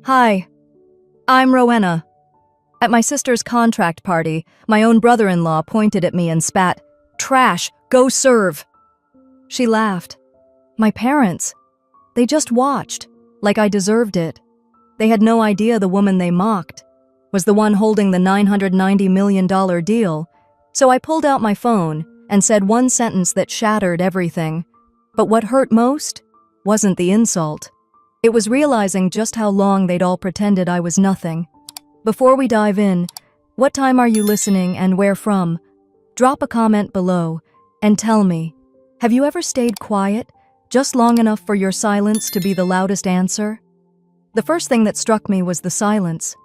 Hi, I'm Rowena. At my sister's contract party, my own brother-in-law pointed at me and spat, "Trash, go serve." She laughed. My parents, they just watched, like I deserved it. They had no idea the woman they mocked was the one holding the $990 million deal, so I pulled out my phone and said one sentence that shattered everything. But what hurt most wasn't the insult. It was realizing just how long they'd all pretended I was nothing. Before we dive in, what time are you listening and where from? Drop a comment below and tell me, have you ever stayed quiet, just long enough for your silence to be the loudest answer? The first thing that struck me was the silence.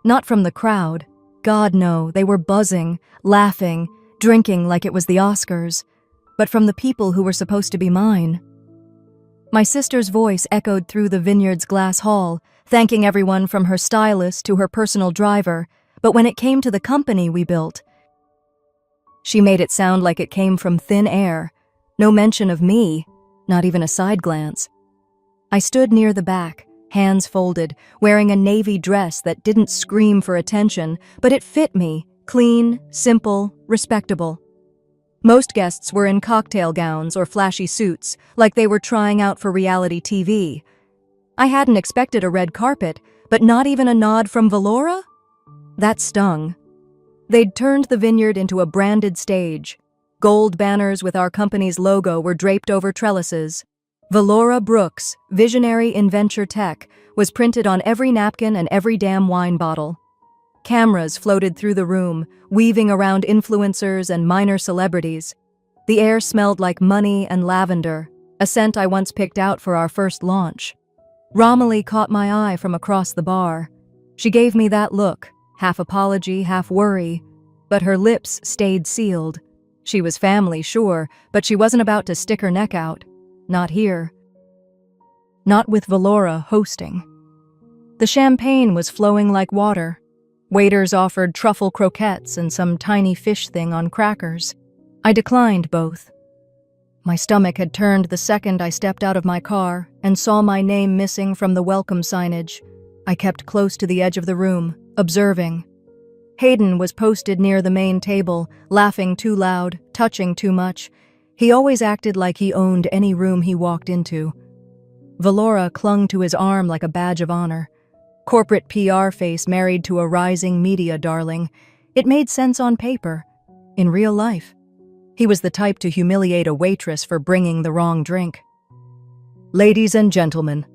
Not from the crowd. God, no, they were buzzing, laughing, drinking like it was the Oscars. But from the people who were supposed to be mine. My sister's voice echoed through the vineyard's glass hall, thanking everyone from her stylist to her personal driver, but when it came to the company we built, she made it sound like it came from thin air. No mention of me, not even a side glance. I stood near the back, hands folded, wearing a navy dress that didn't scream for attention, but it fit me, clean, simple, respectable. Most guests were in cocktail gowns or flashy suits, like they were trying out for reality TV. I hadn't expected a red carpet, but not even a nod from Valora? That stung. They'd turned the vineyard into a branded stage. Gold banners with our company's logo were draped over trellises. Valora Brooks, visionary in venture tech, was printed on every napkin and every damn wine bottle. Cameras floated through the room, weaving around influencers and minor celebrities. The air smelled like money and lavender, a scent I once picked out for our first launch. Romilly caught my eye from across the bar. She gave me that look, half apology, half worry, but her lips stayed sealed. She was family, sure, but she wasn't about to stick her neck out. Not here. Not with Valora hosting. The champagne was flowing like water. Waiters offered truffle croquettes and some tiny fish thing on crackers. I declined both. My stomach had turned the second I stepped out of my car and saw my name missing from the welcome signage. I kept close to the edge of the room, observing. Hayden was posted near the main table, laughing too loud, touching too much. He always acted like he owned any room he walked into. Valora clung to his arm like a badge of honor. Corporate PR face married to a rising media darling. It made sense on paper. In real life, he was the type to humiliate a waitress for bringing the wrong drink. "Ladies and gentlemen,"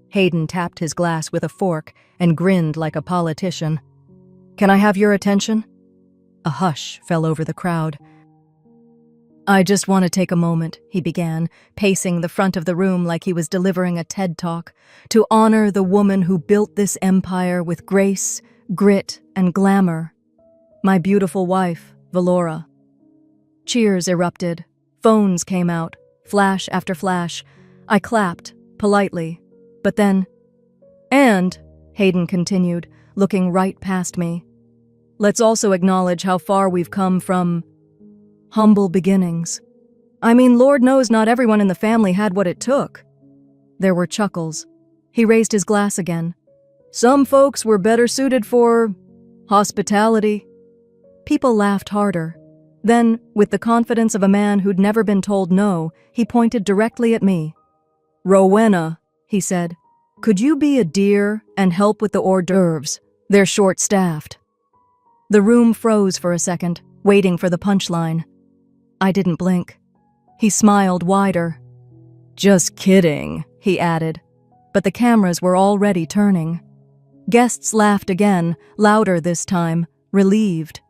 Hayden tapped his glass with a fork and grinned like a politician. "Can I have your attention?" A hush fell over the crowd. "I just want to take a moment," he began, pacing the front of the room like he was delivering a TED Talk, "to honor the woman who built this empire with grace, grit, and glamour. My beautiful wife, Valora." Cheers erupted. Phones came out, flash after flash. I clapped, politely. But then, "And," Hayden continued, looking right past me, "let's also acknowledge how far we've come from humble beginnings. I mean, Lord knows not everyone in the family had what it took." There were chuckles. He raised his glass again. "Some folks were better suited for hospitality." People laughed harder. Then, with the confidence of a man who'd never been told no, he pointed directly at me. "Rowena," he said, "could you be a dear and help with the hors d'oeuvres? They're short-staffed." The room froze for a second, waiting for the punchline. I didn't blink. He smiled wider. "Just kidding," he added. But the cameras were already turning. Guests laughed again, louder this time, relieved.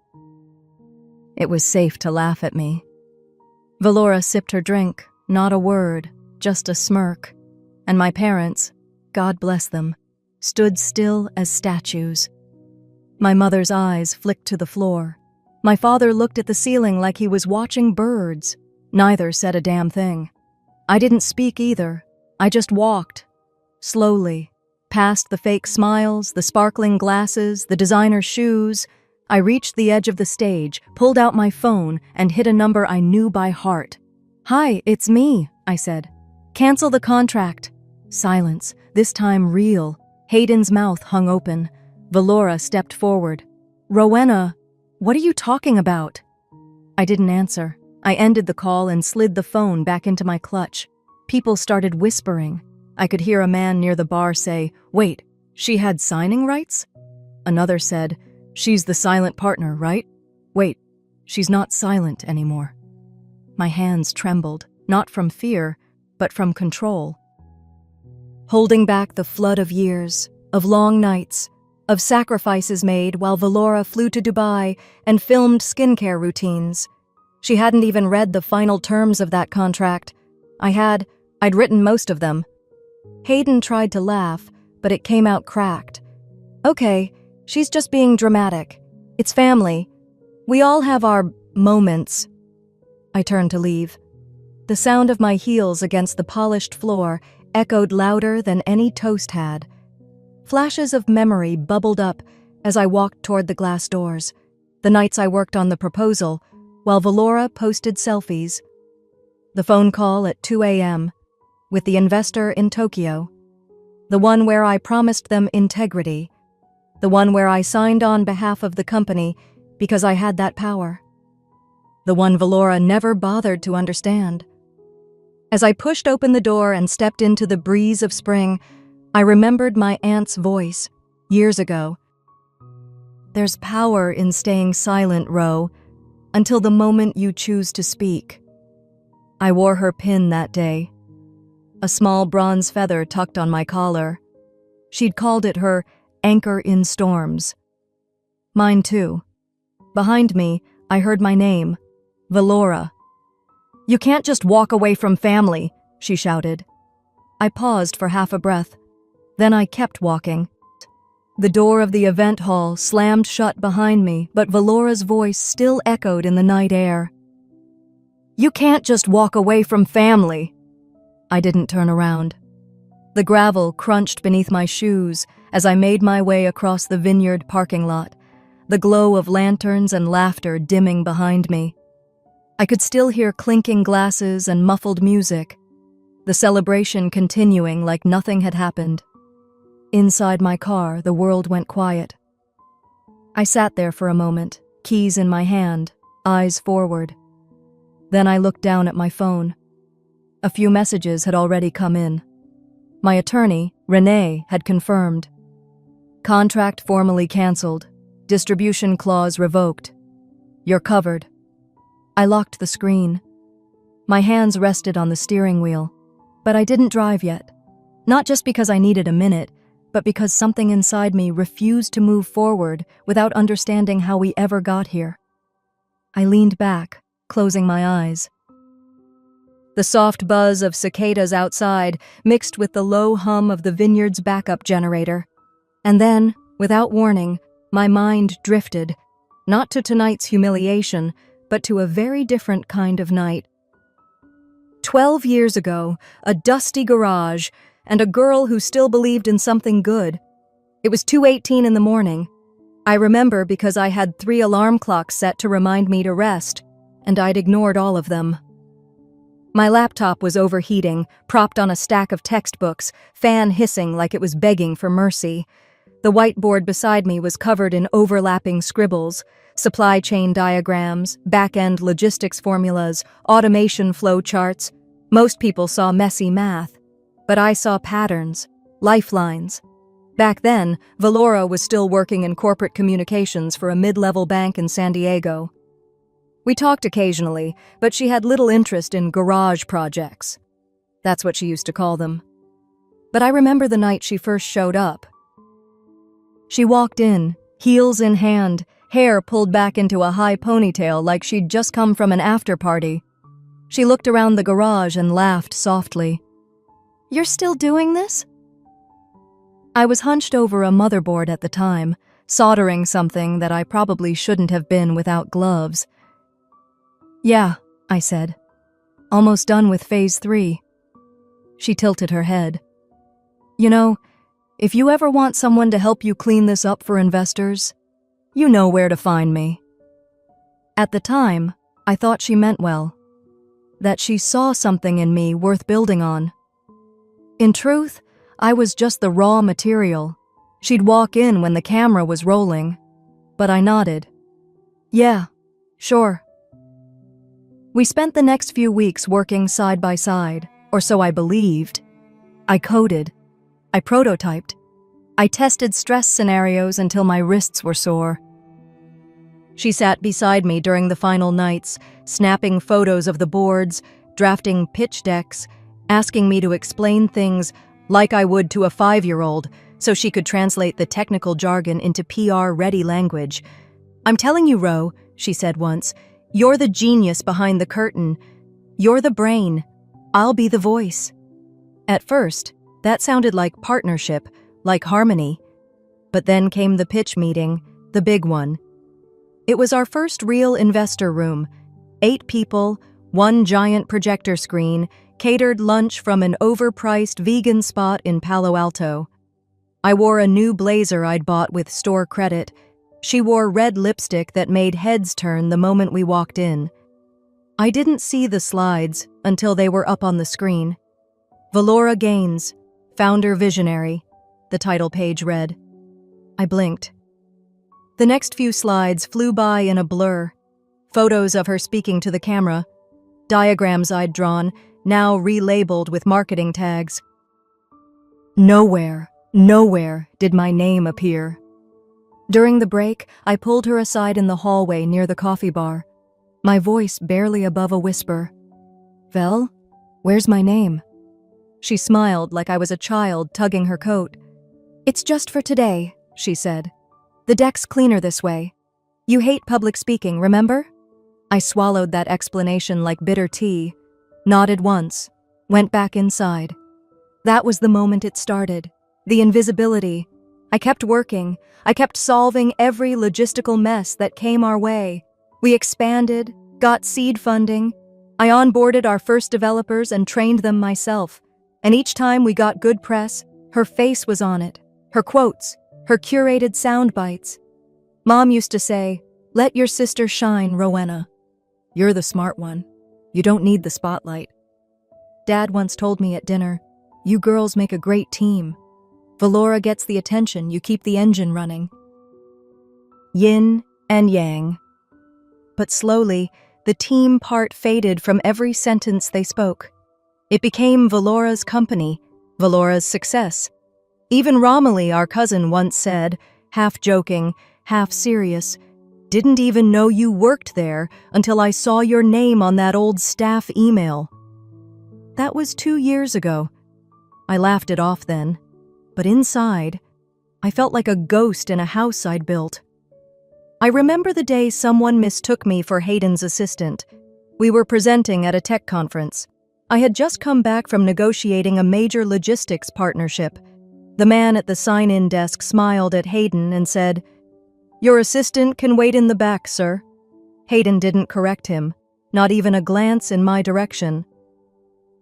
It was safe to laugh at me. Valora sipped her drink, not a word, just a smirk. And my parents, God bless them, stood still as statues. My mother's eyes flicked to the floor. My father looked at the ceiling like he was watching birds. Neither said a damn thing. I didn't speak either. I just walked. Slowly. Past the fake smiles, the sparkling glasses, the designer shoes. I reached the edge of the stage, pulled out my phone, and hit a number I knew by heart. "Hi, it's me," I said. "Cancel the contract." Silence, this time real. Hayden's mouth hung open. Valora stepped forward. "Rowena, what are you talking about?" I didn't answer. I ended the call and slid the phone back into my clutch. People started whispering. I could hear a man near the bar say, "Wait, she had signing rights?" Another said, "She's the silent partner, right? Wait, she's not silent anymore." My hands trembled, not from fear, but from control. Holding back the flood of years, of long nights, of sacrifices made while Valora flew to Dubai and filmed skincare routines. She hadn't even read the final terms of that contract. I'd written most of them. Hayden tried to laugh, but it came out cracked. "Okay, she's just being dramatic. It's family. We all have our moments." I turned to leave. The sound of my heels against the polished floor echoed louder than any toast had. Flashes of memory bubbled up as I walked toward the glass doors. The nights I worked on the proposal, while Valora posted selfies. The phone call at 2 a.m. with the investor in Tokyo. The one where I promised them integrity. The one where I signed on behalf of the company because I had that power. The one Valora never bothered to understand. As I pushed open the door and stepped into the breeze of spring, I remembered my aunt's voice, years ago. "There's power in staying silent, Ro, until the moment you choose to speak." I wore her pin that day, a small bronze feather tucked on my collar. She'd called it her anchor in storms. Mine too. Behind me, I heard my name, Valora. "You can't just walk away from family," she shouted. I paused for half a breath. Then I kept walking. The door of the event hall slammed shut behind me, but Valora's voice still echoed in the night air. "You can't just walk away from family." I didn't turn around. The gravel crunched beneath my shoes as I made my way across the vineyard parking lot, the glow of lanterns and laughter dimming behind me. I could still hear clinking glasses and muffled music, the celebration continuing like nothing had happened. Inside my car, the world went quiet. I sat there for a moment, keys in my hand, eyes forward. Then I looked down at my phone. A few messages had already come in. My attorney, Renee, had confirmed. "Contract formally canceled. Distribution clause revoked. You're covered." I locked the screen. My hands rested on the steering wheel, but I didn't drive yet. Not just because I needed a minute, but because something inside me refused to move forward without understanding how we ever got here. I leaned back, closing my eyes. The soft buzz of cicadas outside mixed with the low hum of the vineyard's backup generator. And then, without warning, my mind drifted, not to tonight's humiliation, but to a very different kind of night. 12 years ago, a dusty garage, and a girl who still believed in something good. It was 2:18 in the morning. I remember because I had 3 alarm clocks set to remind me to rest, and I'd ignored all of them. My laptop was overheating, propped on a stack of textbooks, fan hissing like it was begging for mercy. The whiteboard beside me was covered in overlapping scribbles, supply chain diagrams, back-end logistics formulas, automation flow charts. Most people saw messy math, but I saw patterns, lifelines. Back then, Valora was still working in corporate communications for a mid-level bank in San Diego. We talked occasionally, but she had little interest in garage projects. That's what she used to call them. But I remember the night she first showed up. She walked in, heels in hand, hair pulled back into a high ponytail like she'd just come from an after-party. She looked around the garage and laughed softly. "You're still doing this?" I was hunched over a motherboard at the time, soldering something that I probably shouldn't have been without gloves. "Yeah," I said. "Almost done with phase 3. She tilted her head. "You know, if you ever want someone to help you clean this up for investors, you know where to find me." At the time, I thought she meant well, that she saw something in me worth building on. In truth, I was just the raw material. She'd walk in when the camera was rolling. But I nodded. Yeah, sure. We spent the next few weeks working side by side, or so I believed. I coded. I prototyped. I tested stress scenarios until my wrists were sore. She sat beside me during the final nights, snapping photos of the boards, drafting pitch decks, asking me to explain things like I would to a 5-year-old so she could translate the technical jargon into PR-ready language. I'm telling you, Ro, she said once, you're the genius behind the curtain. You're the brain. I'll be the voice. At first, that sounded like partnership, like harmony. But then came the pitch meeting, the big one. It was our first real investor room. 8 people, 1 giant projector screen, catered lunch from an overpriced vegan spot in Palo Alto. I wore a new blazer I'd bought with store credit. She wore red lipstick that made heads turn the moment we walked in. I didn't see the slides until they were up on the screen. Valora Gaines, founder visionary, the title page read. I blinked. The next few slides flew by in a blur. Photos of her speaking to the camera, diagrams I'd drawn, now relabeled with marketing tags. Nowhere did my name appear. During the break, I pulled her aside in the hallway near the coffee bar, my voice barely above a whisper. Vel, where's my name? She smiled like I was a child tugging her coat. It's just for today, she said. The deck's cleaner this way. You hate public speaking, remember? I swallowed that explanation like bitter tea, nodded once, went back inside. That was the moment it started. The invisibility. I kept working. I kept solving every logistical mess that came our way. We expanded, got seed funding. I onboarded our first developers and trained them myself. And each time we got good press, her face was on it, her quotes, her curated sound bites. Mom used to say, "Let your sister shine, Rowena. You're the smart one. You don't need the spotlight." Dad once told me at dinner, "You girls make a great team. Valora gets the attention, you keep the engine running." Yin and yang. But slowly, the team part faded from every sentence they spoke. It became Valora's company, Valora's success. Even Romilly, our cousin, once said, half joking, half serious, "Didn't even know you worked there until I saw your name on that old staff email." That was 2 years ago. I laughed it off then. But inside, I felt like a ghost in a house I'd built. I remember the day someone mistook me for Hayden's assistant. We were presenting at a tech conference. I had just come back from negotiating a major logistics partnership. The man at the sign-in desk smiled at Hayden and said, "Your assistant can wait in the back, sir." Hayden didn't correct him, not even a glance in my direction.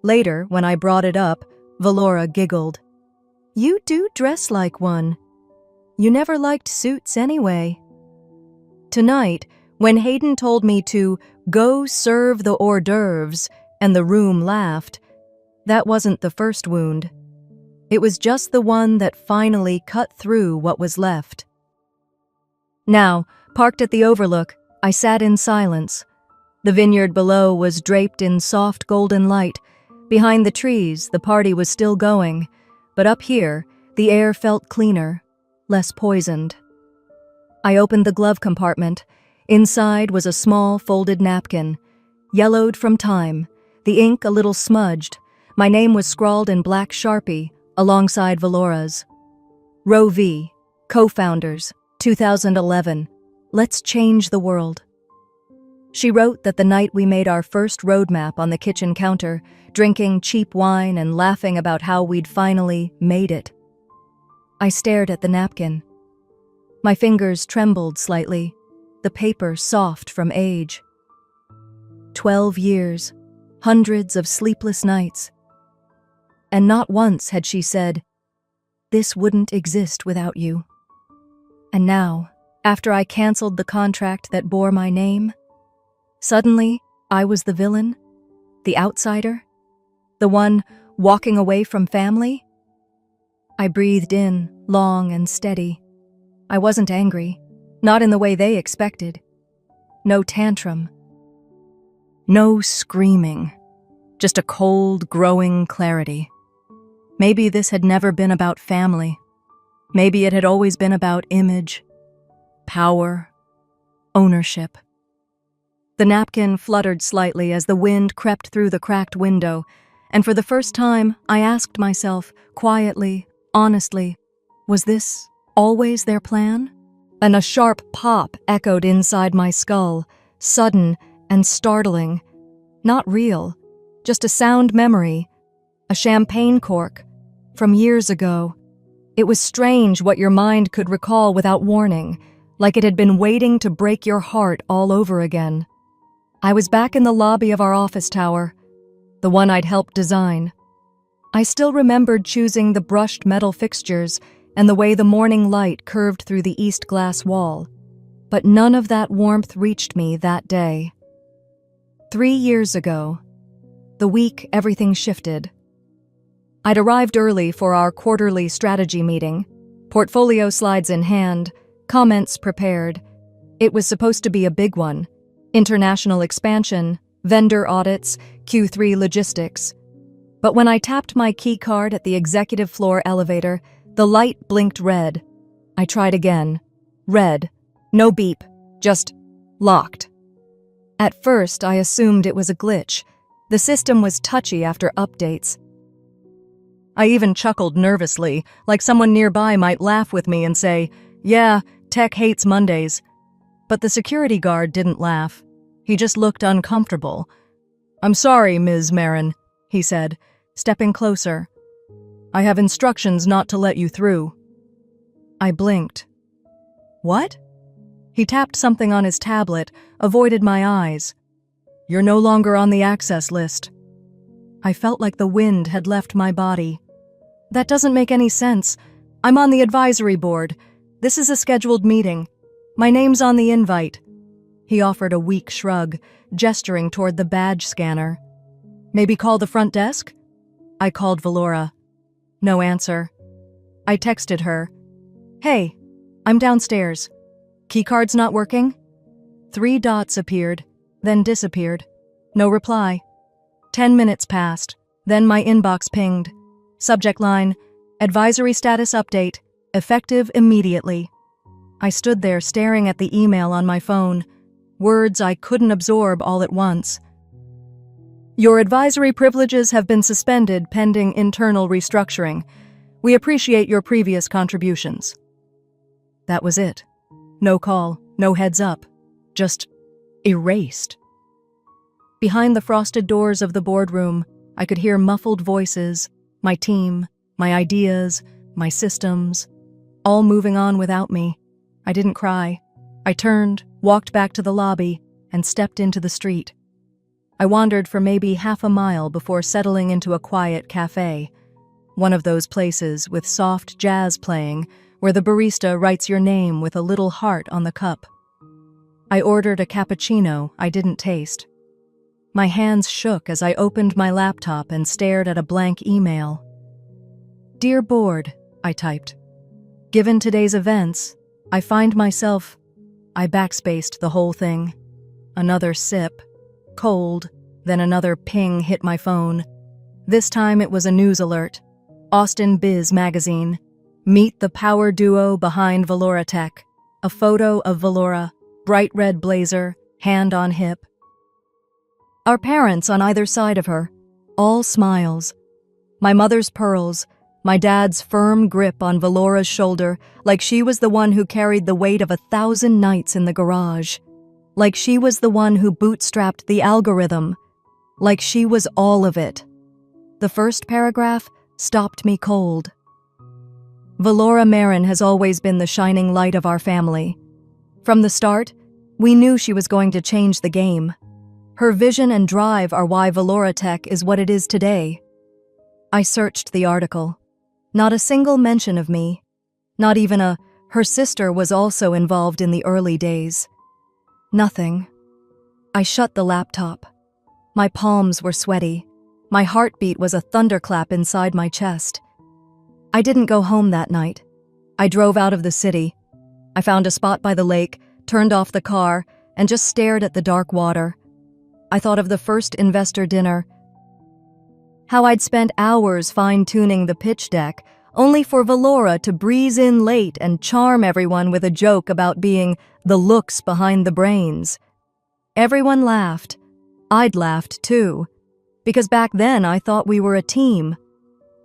Later, when I brought it up, Valora giggled. "You do dress like one. You never liked suits anyway." Tonight, when Hayden told me to go serve the hors d'oeuvres and the room laughed, that wasn't the first wound. It was just the one that finally cut through what was left. Now, parked at the overlook, I sat in silence. The vineyard below was draped in soft golden light. Behind the trees, the party was still going. But up here, the air felt cleaner, less poisoned. I opened the glove compartment. Inside was a small folded napkin, yellowed from time, the ink a little smudged. My name was scrawled in black Sharpie, alongside Valora's. Row V, co-founders, 2011. Let's change the world. She wrote that the night we made our first roadmap on the kitchen counter, drinking cheap wine and laughing about how we'd finally made it. I stared at the napkin. My fingers trembled slightly, the paper soft from age. 12 years, hundreds of sleepless nights. And not once had she said, "This wouldn't exist without you." And now, after I canceled the contract that bore my name, suddenly I was the villain, the outsider, the one walking away from family. I breathed in, long and steady. I wasn't angry, not in the way they expected. No tantrum. No screaming. Just a cold, growing clarity. Maybe this had never been about family. Maybe it had always been about image, power, ownership. The napkin fluttered slightly as the wind crept through the cracked window, and for the first time, I asked myself, quietly, honestly, was this always their plan? And a sharp pop echoed inside my skull, sudden and startling. Not real, just a sound memory, a champagne cork, from years ago. It was strange what your mind could recall without warning, like it had been waiting to break your heart all over again. I was back in the lobby of our office tower, the one I'd helped design. I still remembered choosing the brushed metal fixtures and the way the morning light curved through the east glass wall, but none of that warmth reached me that day. 3 years ago, the week everything shifted. I'd arrived early for our quarterly strategy meeting, portfolio slides in hand, comments prepared. It was supposed to be a big one: international expansion, vendor audits, Q3 logistics. But when I tapped my key card at the executive floor elevator, the light blinked red. I tried again. Red. No beep. Just locked. At first, I assumed it was a glitch. The system was touchy after updates. I even chuckled nervously, like someone nearby might laugh with me and say, "Yeah, tech hates Mondays." But the security guard didn't laugh. He just looked uncomfortable. "I'm sorry, Ms. Marin," he said, stepping closer. "I have instructions not to let you through." I blinked. "What?" He tapped something on his tablet, avoided my eyes. "You're no longer on the access list." I felt like the wind had left my body. "That doesn't make any sense. I'm on the advisory board. This is a scheduled meeting. My name's on the invite." He offered a weak shrug, gesturing toward the badge scanner. "Maybe call the front desk?" I called Valora. No answer. I texted her. "Hey, I'm downstairs. Keycard's not working?" 3 dots appeared, then disappeared. No reply. 10 minutes passed. Then my inbox pinged. Subject line, "Advisory status update, effective immediately." I stood there staring at the email on my phone, words I couldn't absorb all at once. "Your advisory privileges have been suspended pending internal restructuring. We appreciate your previous contributions." That was it. No call, no heads up. Just erased. Behind the frosted doors of the boardroom, I could hear muffled voices, my team, my ideas, my systems, all moving on without me. I didn't cry. I turned, walked back to the lobby, and stepped into the street. I wandered for maybe half a mile before settling into a quiet cafe, one of those places with soft jazz playing where the barista writes your name with a little heart on the cup. I ordered a cappuccino I didn't taste. My hands shook as I opened my laptop and stared at a blank email. "Dear Board," I typed. "Given today's events, I find myself..." I backspaced the whole thing. Another sip. Cold. Then another ping hit my phone. This time it was a news alert. Austin Biz magazine. Meet the power duo behind Valora Tech. A photo of Valora, bright red blazer, hand on hip. Our parents on either side of her, all smiles. My mother's pearls, my dad's firm grip on Valora's shoulder, like she was the one who carried the weight of 1,000 nights in the garage. Like she was the one who bootstrapped the algorithm. Like she was all of it. The first paragraph stopped me cold. Valora Marin has always been the shining light of our family. From the start, we knew she was going to change the game. Her vision and drive are why Valora Tech is what it is today. I searched the article. Not a single mention of me. Not even her sister was also involved in the early days. Nothing. I shut the laptop. My palms were sweaty. My heartbeat was a thunderclap inside my chest. I didn't go home that night. I drove out of the city. I found a spot by the lake, turned off the car, and just stared at the dark water. I thought of the first investor dinner, how I'd spent hours fine-tuning the pitch deck, only for Valora to breeze in late and charm everyone with a joke about being the looks behind the brains. Everyone laughed. I'd laughed too, because back then I thought we were a team.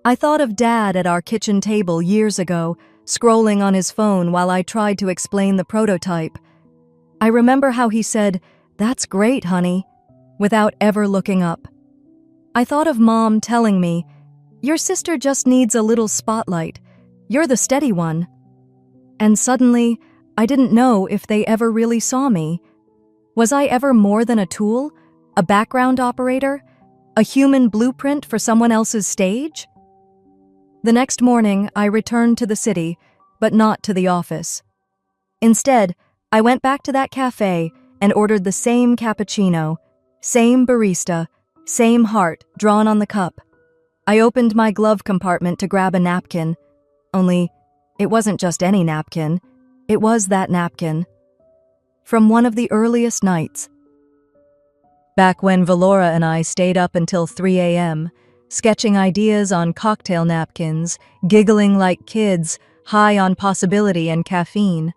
I thought of Dad at our kitchen table years ago, scrolling on his phone while I tried to explain the prototype. I remember how he said, "That's great, honey," without ever looking up. I thought of Mom telling me, "Your sister just needs a little spotlight. You're the steady one." And suddenly, I didn't know if they ever really saw me. Was I ever more than a tool? A background operator? A human blueprint for someone else's stage? The next morning, I returned to the city, but not to the office. Instead, I went back to that cafe and ordered the same cappuccino, same barista, same heart drawn on the cup. I opened my glove compartment to grab a napkin, only it wasn't just any napkin, it was that napkin. From one of the earliest nights. Back when Valora and I stayed up until 3 a.m., sketching ideas on cocktail napkins, giggling like kids, high on possibility and caffeine.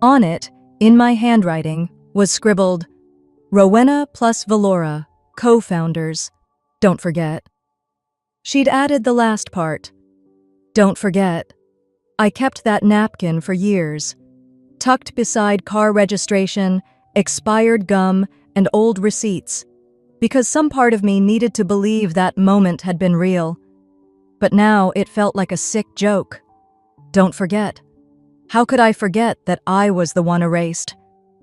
On it, in my handwriting, was scribbled, "Rowena plus Valora, co-founders. Don't forget." She'd added the last part. Don't forget. I kept that napkin for years, tucked beside car registration, expired gum, and old receipts, because some part of me needed to believe that moment had been real. But now it felt like a sick joke. Don't forget. How could I forget that I was the one erased,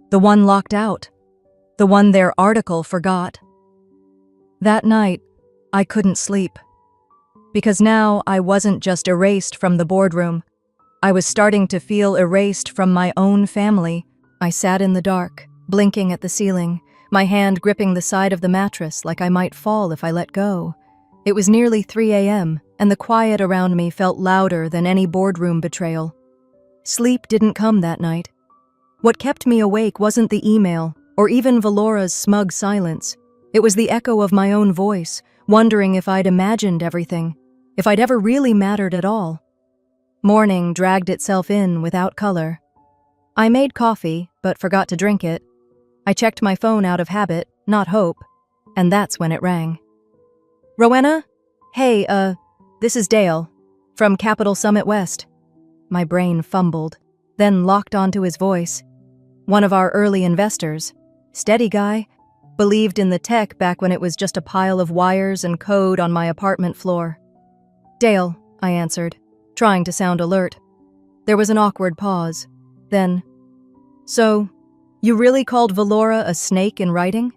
the one locked out, the one their article forgot? That night, I couldn't sleep. Because now I wasn't just erased from the boardroom. I was starting to feel erased from my own family. I sat in the dark, blinking at the ceiling, my hand gripping the side of the mattress like I might fall if I let go. It was nearly 3 a.m., and the quiet around me felt louder than any boardroom betrayal. Sleep didn't come that night. What kept me awake wasn't the email, or even Valora's smug silence. It was the echo of my own voice, wondering if I'd imagined everything, if I'd ever really mattered at all. Morning dragged itself in without color. I made coffee, but forgot to drink it. I checked my phone out of habit, not hope, and that's when it rang. "Rowena? Hey, this is Dale, from Capital Summit West." My brain fumbled, then locked onto his voice. One of our early investors, steady guy, believed in the tech back when it was just a pile of wires and code on my apartment floor. "Dale," I answered, trying to sound alert. There was an awkward pause. Then, "So, you really called Valora a snake in writing?"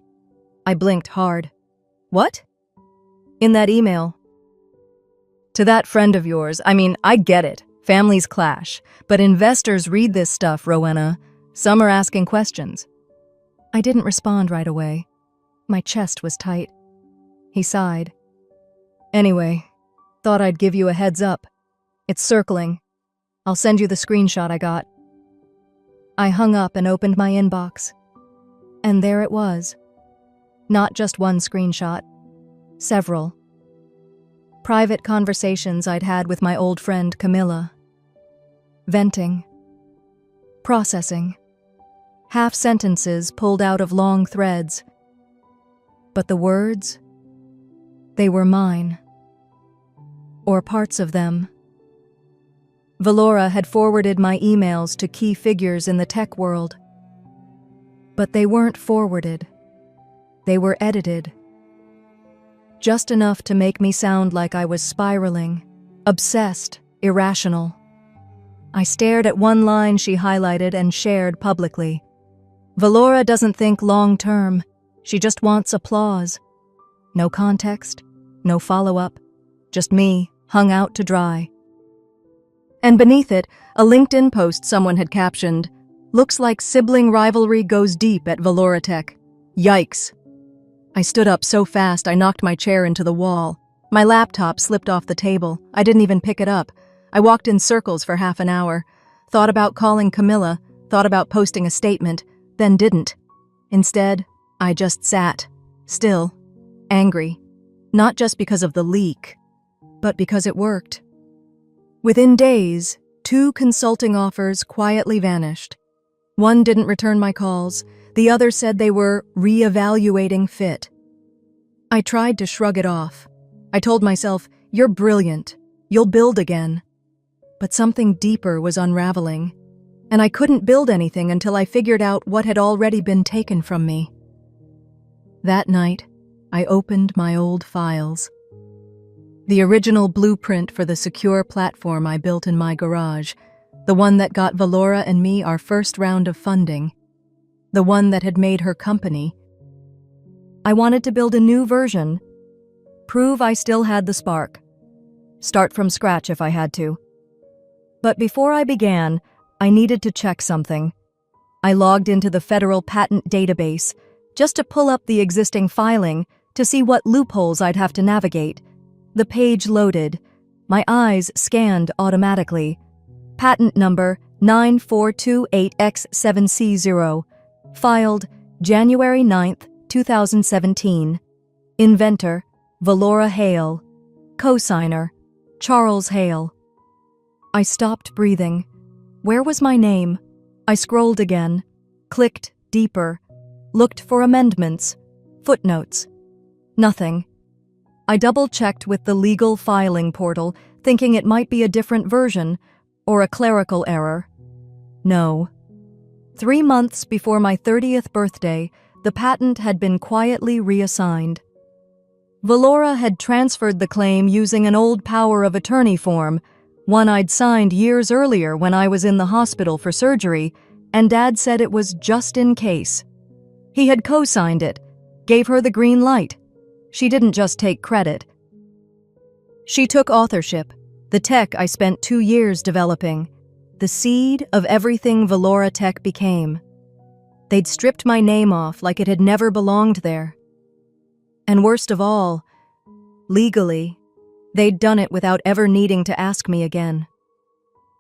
I blinked hard. "What?" "In that email." "To that friend of yours, I get it. Families clash. But investors read this stuff, Rowena. Some are asking questions." I didn't respond right away. My chest was tight. He sighed. "Anyway, thought I'd give you a heads up. It's circling. I'll send you the screenshot I got." I hung up and opened my inbox. And there it was. Not just one screenshot. Several. Private conversations I'd had with my old friend Camilla. Venting. Processing. Half sentences pulled out of long threads. But the words? They were mine. Or parts of them. Valora had forwarded my emails to key figures in the tech world. But they weren't forwarded. They were edited. Just enough to make me sound like I was spiraling, obsessed, irrational. I stared at one line she highlighted and shared publicly. "Valora doesn't think long-term. She just wants applause." No context, no follow-up, just me, hung out to dry. And beneath it, a LinkedIn post someone had captioned, "Looks like sibling rivalry goes deep at Valora Tech. Yikes." I stood up so fast I knocked my chair into the wall. My laptop slipped off the table. I didn't even pick it up. I walked in circles for half an hour, thought about calling Camilla, thought about posting a statement, then didn't. Instead, I just sat, still, angry, not just because of the leak, but because it worked. Within days, 2 consulting offers quietly vanished. One didn't return my calls, the other said they were re-evaluating fit. I tried to shrug it off. I told myself, "You're brilliant. You'll build again." But something deeper was unraveling, and I couldn't build anything until I figured out what had already been taken from me. That night, I opened my old files. The original blueprint for the secure platform I built in my garage, the one that got Valora and me our first round of funding, the one that had made her company. I wanted to build a new version, prove I still had the spark, start from scratch if I had to. But before I began, I needed to check something. I logged into the federal patent database just to pull up the existing filing to see what loopholes I'd have to navigate. The page loaded. My eyes scanned automatically. Patent number 9428X7C0, filed January 9th, 2017. Inventor, Valora Hale. Co-signer, Charles Hale. I stopped breathing. Where was my name? I scrolled again, clicked deeper, looked for amendments, footnotes. Nothing. I double-checked with the legal filing portal, thinking it might be a different version or a clerical error. No. 3 months before my 30th birthday, the patent had been quietly reassigned. Valora had transferred the claim using an old power of attorney form, one I'd signed years earlier when I was in the hospital for surgery, and Dad said it was just in case. He had co-signed it, gave her the green light. She didn't just take credit. She took authorship, the tech I spent 2 years developing, the seed of everything Valora Tech became. They'd stripped my name off like it had never belonged there. And worst of all, legally, they'd done it without ever needing to ask me again.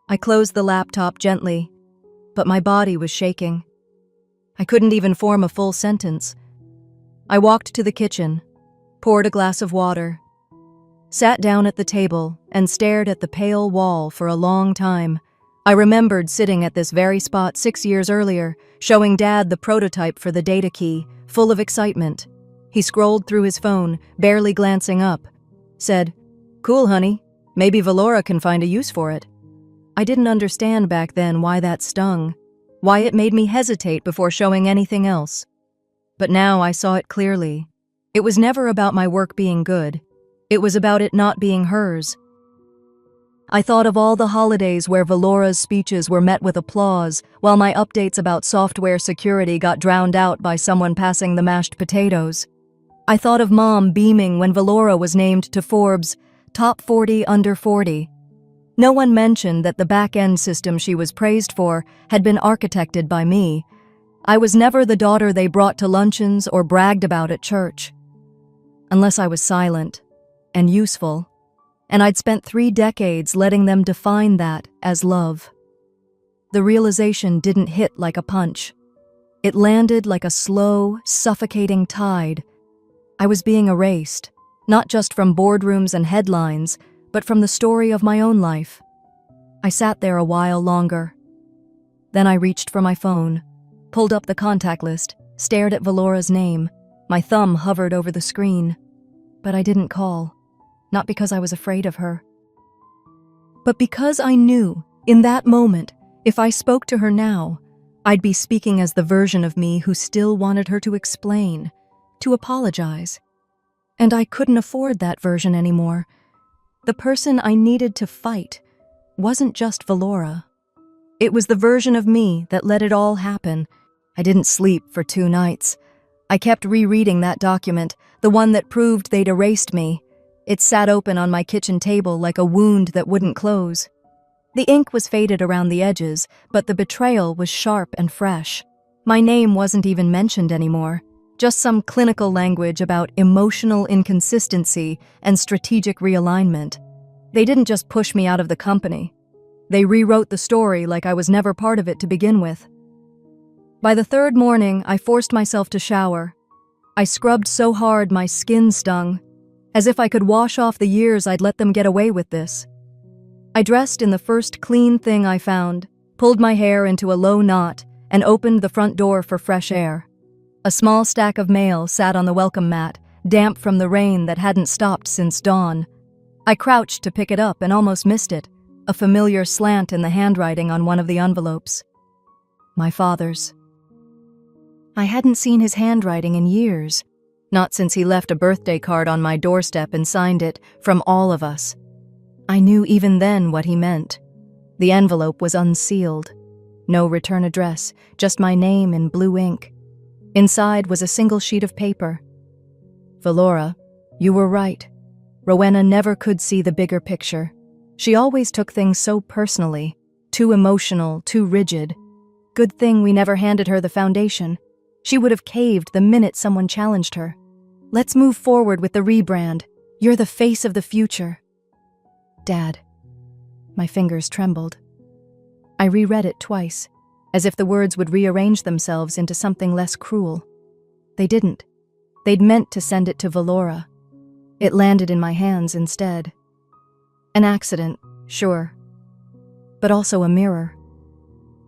I closed the laptop gently, but my body was shaking. I couldn't even form a full sentence. I walked to the kitchen, poured a glass of water, sat down at the table, and stared at the pale wall for a long time. I remembered sitting at this very spot 6 years earlier, showing Dad the prototype for the data key, full of excitement. He scrolled through his phone, barely glancing up, said, "Cool, honey. Maybe Valora can find a use for it." I didn't understand back then why that stung, why it made me hesitate before showing anything else. But now I saw it clearly. It was never about my work being good. It was about it not being hers. I thought of all the holidays where Valora's speeches were met with applause, while my updates about software security got drowned out by someone passing the mashed potatoes. I thought of Mom beaming when Valora was named to Forbes' Top 40 Under 40. No one mentioned that the back-end system she was praised for had been architected by me. I was never the daughter they brought to luncheons or bragged about at church. Unless I was silent and useful, and I'd spent 3 decades letting them define that as love. The realization didn't hit like a punch. It landed like a slow, suffocating tide. I was being erased, not just from boardrooms and headlines, but from the story of my own life. I sat there a while longer. Then I reached for my phone, pulled up the contact list, stared at Valora's name. My thumb hovered over the screen. But I didn't call, not because I was afraid of her, but because I knew, in that moment, if I spoke to her now, I'd be speaking as the version of me who still wanted her to explain, to apologize. And I couldn't afford that version anymore. The person I needed to fight wasn't just Valora. It was the version of me that let it all happen. I didn't sleep for 2 nights. I kept rereading that document, the one that proved they'd erased me. It sat open on my kitchen table like a wound that wouldn't close. The ink was faded around the edges, but the betrayal was sharp and fresh. My name wasn't even mentioned anymore, just some clinical language about emotional inconsistency and strategic realignment. They didn't just push me out of the company. They rewrote the story like I was never part of it to begin with. By the third morning, I forced myself to shower. I scrubbed so hard my skin stung, as if I could wash off the years I'd let them get away with this. I dressed in the first clean thing I found, pulled my hair into a low knot, and opened the front door for fresh air. A small stack of mail sat on the welcome mat, damp from the rain that hadn't stopped since dawn. I crouched to pick it up and almost missed it, a familiar slant in the handwriting on one of the envelopes. My father's. I hadn't seen his handwriting in years, not since he left a birthday card on my doorstep and signed it, "From all of us." I knew even then what he meant. The envelope was unsealed. No return address, just my name in blue ink. Inside was a single sheet of paper. "Valora, you were right. Rowena never could see the bigger picture. She always took things so personally, too emotional, too rigid. Good thing we never handed her the foundation. She would have caved the minute someone challenged her. Let's move forward with the rebrand. You're the face of the future." Dad. My fingers trembled. I reread it twice, as if the words would rearrange themselves into something less cruel. They didn't. They'd meant to send it to Valora. It landed in my hands instead. An accident, sure, but also a mirror.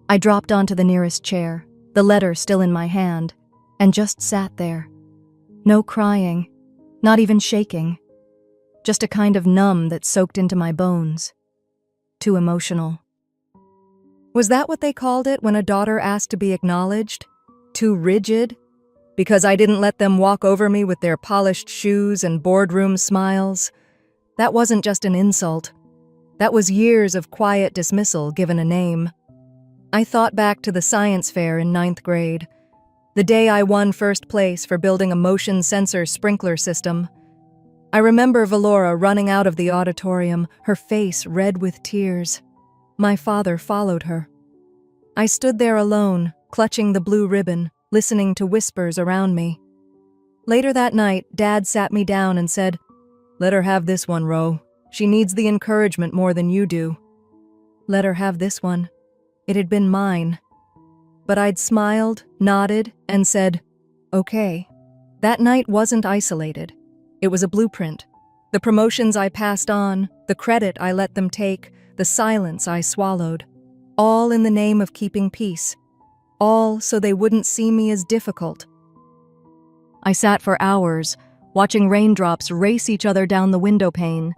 I dropped onto the nearest chair, the letter still in my hand, and just sat there. No crying, not even shaking. Just a kind of numb that soaked into my bones. Too emotional. Was that what they called it when a daughter asked to be acknowledged? Too rigid? Because I didn't let them walk over me with their polished shoes and boardroom smiles? That wasn't just an insult. That was years of quiet dismissal given a name. I thought back to the science fair in 9th grade, the day I won first place for building a motion sensor sprinkler system. I remember Valora running out of the auditorium, her face red with tears. My father followed her. I stood there alone, clutching the blue ribbon, listening to whispers around me. Later that night, Dad sat me down and said, "Let her have this one, Ro. She needs the encouragement more than you do." Let her have this one. It had been mine. But I'd smiled, nodded, and said, "Okay." That night wasn't isolated. It was a blueprint. The promotions I passed on, the credit I let them take, the silence I swallowed. All in the name of keeping peace. All so they wouldn't see me as difficult. I sat for hours, watching raindrops race each other down the window pane.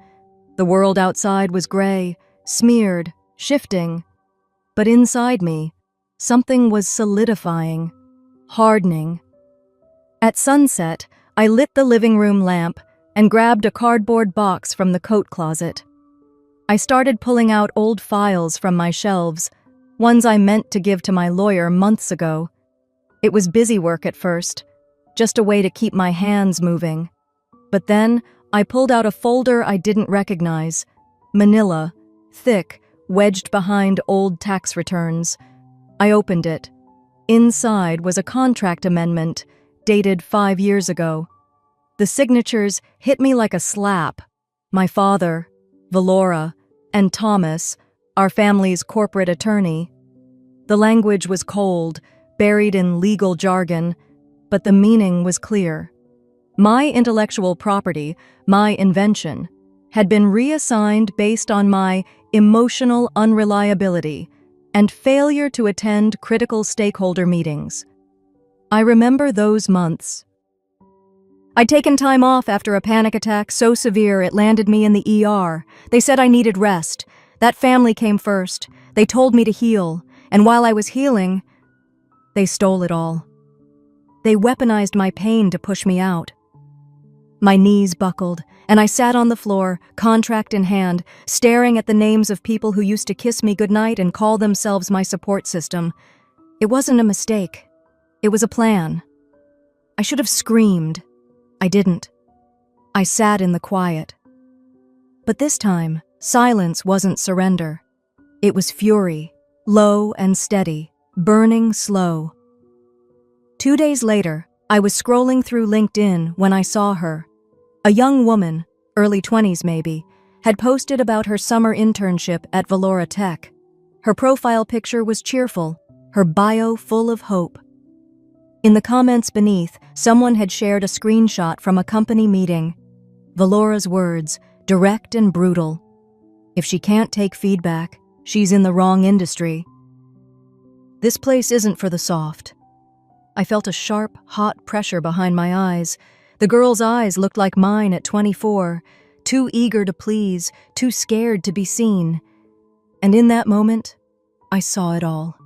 The world outside was gray, smeared, shifting. But inside me, something was solidifying, hardening. At sunset, I lit the living room lamp and grabbed a cardboard box from the coat closet. I started pulling out old files from my shelves, ones I meant to give to my lawyer months ago. It was busy work at first, just a way to keep my hands moving. But then, I pulled out a folder I didn't recognize. Manila, thick, wedged behind old tax returns. I opened it. Inside was a contract amendment, dated 5 years ago. The signatures hit me like a slap. My father, Valora, and Thomas, our family's corporate attorney. The language was cold, buried in legal jargon, but the meaning was clear. My intellectual property, my invention, had been reassigned based on my emotional unreliability and failure to attend critical stakeholder meetings. I remember those months. I'd taken time off after a panic attack so severe it landed me in the ER. They said I needed rest. That family came first. They told me to heal, and while I was healing, they stole it all. They weaponized my pain to push me out. My knees buckled, and I sat on the floor, contract in hand, staring at the names of people who used to kiss me goodnight and call themselves my support system. It wasn't a mistake. It was a plan. I should have screamed. I didn't. I sat in the quiet. But this time, silence wasn't surrender. It was fury, low and steady, burning slow. 2 days later, I was scrolling through LinkedIn when I saw her. A young woman, early 20s maybe, had posted about her summer internship at Valora Tech. Her profile picture was cheerful, her bio full of hope. In the comments beneath, someone had shared a screenshot from a company meeting. Valora's words, direct and brutal. If she can't take feedback, she's in the wrong industry. This place isn't for the soft. I felt a sharp, hot pressure behind my eyes. The girl's eyes looked like mine at 24, too eager to please, too scared to be seen. And in that moment, I saw it all.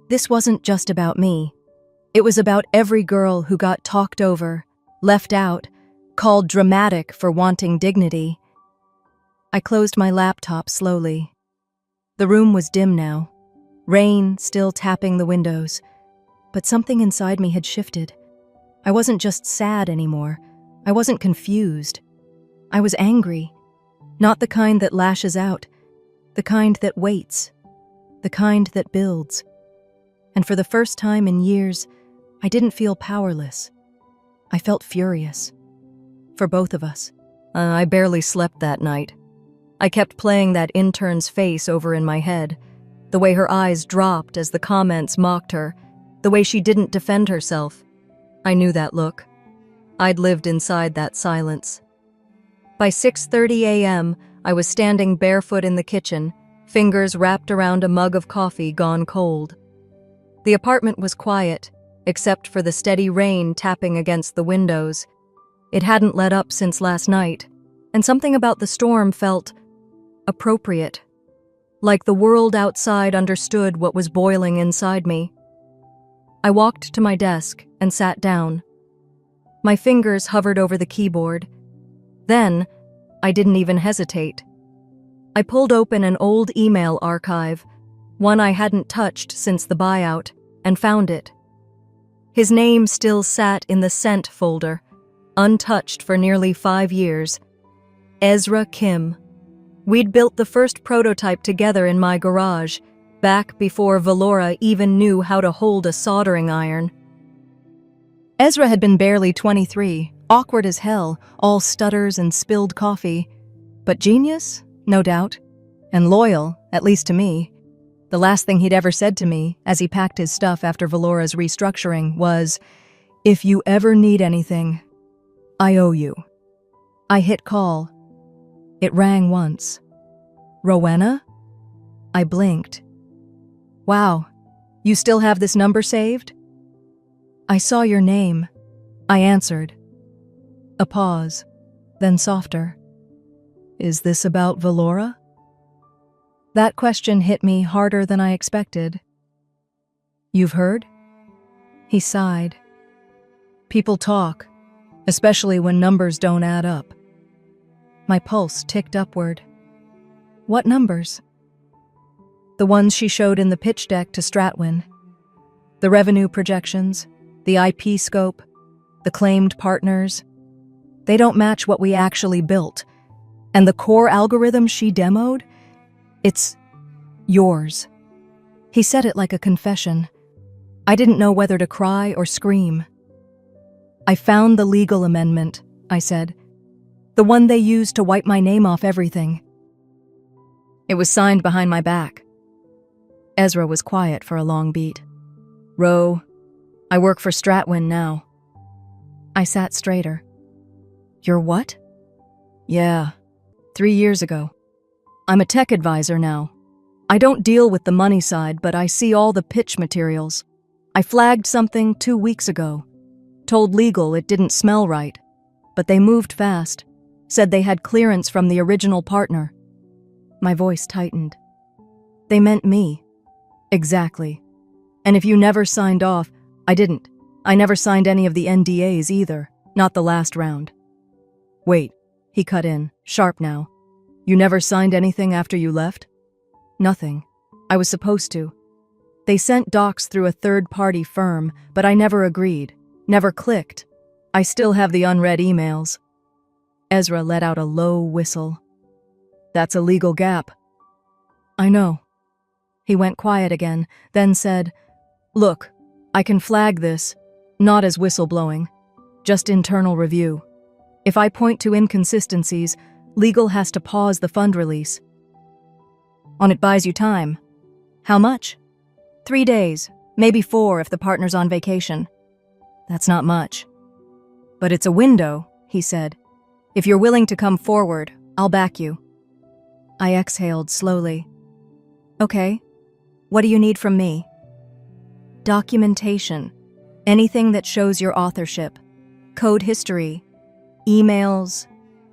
This wasn't just about me. It was about every girl who got talked over, left out, called dramatic for wanting dignity. I closed my laptop slowly. The room was dim now, rain still tapping the windows, but something inside me had shifted. I wasn't just sad anymore. I wasn't confused. I was angry, not the kind that lashes out, the kind that waits, the kind that builds. And for the first time in years, I didn't feel powerless. I felt furious. For both of us. I barely slept that night. I kept playing that intern's face over in my head, the way her eyes dropped as the comments mocked her, the way she didn't defend herself. I knew that look. I'd lived inside that silence. By 6:30 a.m., I was standing barefoot in the kitchen, fingers wrapped around a mug of coffee gone cold. The apartment was quiet, except for the steady rain tapping against the windows. It hadn't let up since last night, and something about the storm felt appropriate, like the world outside understood what was boiling inside me. I walked to my desk and sat down. My fingers hovered over the keyboard. Then, I didn't even hesitate. I pulled open an old email archive, one I hadn't touched since the buyout, and found it. His name still sat in the sent folder, untouched for nearly 5 years. Ezra Kim. We'd built the first prototype together in my garage, back before Valora even knew how to hold a soldering iron. Ezra had been barely 23, awkward as hell, all stutters and spilled coffee. But genius, no doubt, and loyal, at least to me. The last thing he'd ever said to me, as he packed his stuff after Valora's restructuring, was, "If you ever need anything, I owe you." I hit call. It rang once. "Rowena?" I blinked. "Wow, you still have this number saved?" "I saw your name," I answered. A pause, then softer. "Is this about Valora?" That question hit me harder than I expected. "You've heard?" He sighed. "People talk, especially when numbers don't add up." My pulse ticked upward. "What numbers?" "The ones she showed in the pitch deck to Stratwin. The revenue projections, the IP scope, the claimed partners. They don't match what we actually built. And the core algorithm she demoed? It's yours." He said it like a confession. I didn't know whether to cry or scream. "I found the legal amendment," I said. "The one they used to wipe my name off everything." It was signed behind my back. Ezra was quiet for a long beat. "Ro, I work for Stratwin now." I sat straighter. "You're what?" "Yeah, 3 years ago. I'm a tech advisor now. I don't deal with the money side, but I see all the pitch materials. I flagged something 2 weeks ago. Told legal it didn't smell right. But they moved fast. Said they had clearance from the original partner." My voice tightened. "They meant me." "Exactly. And if you never signed off..." "I didn't. I never signed any of the NDAs either. Not the last round." "Wait," he cut in, sharp now. "You never signed anything after you left?" "Nothing. I was supposed to. They sent docs through a third-party firm, but I never agreed. Never clicked. I still have the unread emails." Ezra let out a low whistle. "That's a legal gap." "I know." He went quiet again, then said, "Look, I can flag this, not as whistleblowing, just internal review. If I point to inconsistencies, Legal has to pause the fund release. On it buys you time. How much? 3 days, maybe 4 if the partner's on vacation. That's not much. But it's a window, he said. If you're willing to come forward, I'll back you. I exhaled slowly. Okay, what do you need from me? Documentation. Anything that shows your authorship. Code history. Emails.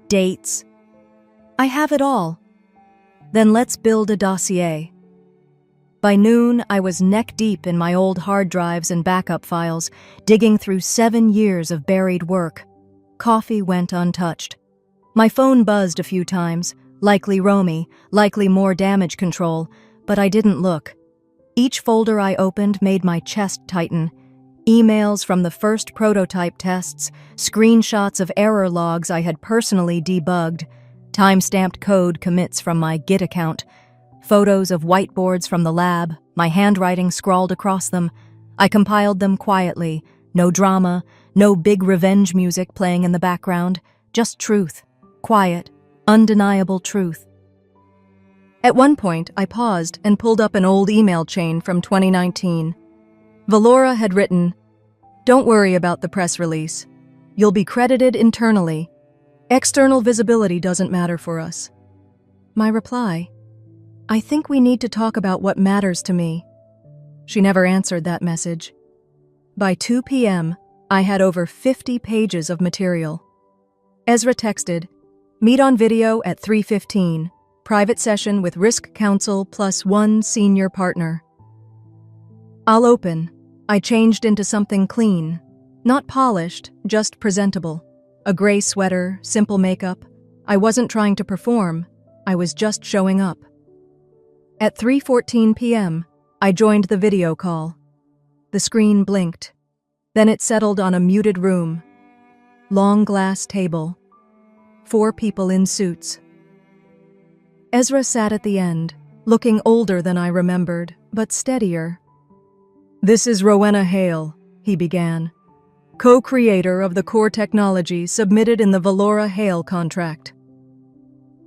Dates. I have it all. Then let's build a dossier. By noon, I was neck-deep in my old hard drives and backup files, digging through 7 years of buried work. Coffee went untouched. My phone buzzed a few times, likely Romy, likely more damage control, but I didn't look. Each folder I opened made my chest tighten. Emails from the first prototype tests, screenshots of error logs I had personally debugged, time-stamped code commits from my Git account, photos of whiteboards from the lab, my handwriting scrawled across them. I compiled them quietly, no drama, no big revenge music playing in the background, just truth, quiet, undeniable truth. At one point, I paused and pulled up an old email chain from 2019. Valora had written, "Don't worry about the press release. You'll be credited internally. External visibility doesn't matter for us." My reply, "I think we need to talk about what matters to me." She never answered that message. By 2 p.m., I had over 50 pages of material. Ezra texted, "Meet on video at 3:15. Private session with Risk Counsel plus 1 senior partner." I'll open. I changed into something clean. Not polished, just presentable. A gray sweater, simple makeup. I wasn't trying to perform. I was just showing up. At 3:14 p.m., I joined the video call. The screen blinked. Then it settled on a muted room. Long glass table. 4 people in suits. Ezra sat at the end, looking older than I remembered, but steadier. "This is Rowena Hale," he began, "co-creator of the core technology submitted in the Valora Hale contract."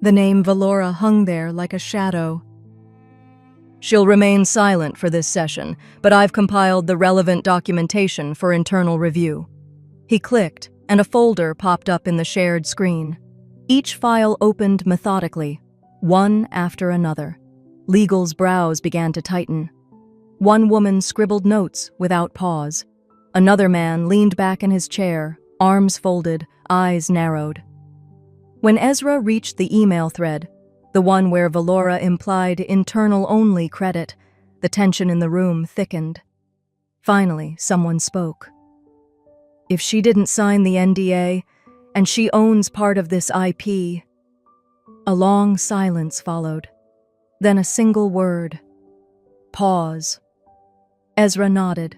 The name Valora hung there like a shadow. "She'll remain silent for this session, but I've compiled the relevant documentation for internal review." He clicked, and a folder popped up in the shared screen. Each file opened methodically, one after another. Legal's brows began to tighten. One woman scribbled notes without pause. Another man leaned back in his chair, arms folded, eyes narrowed. When Ezra reached the email thread, the one where Valora implied internal-only credit, the tension in the room thickened. Finally, someone spoke. "If she didn't sign the NDA, and she owns part of this IP..." A long silence followed. Then a single word. Pause. Ezra nodded.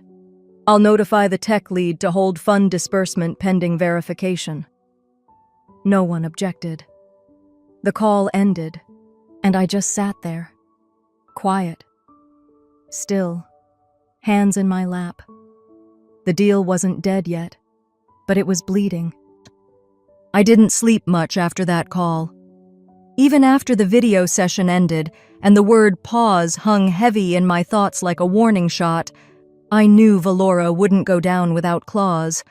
"I'll notify the tech lead to hold fund disbursement pending verification." No one objected. The call ended, and I just sat there, quiet, still, hands in my lap. The deal wasn't dead yet, but it was bleeding. I didn't sleep much after that call. Even after the video session ended and the word pause hung heavy in my thoughts like a warning shot, I knew Valora wouldn't go down without claws.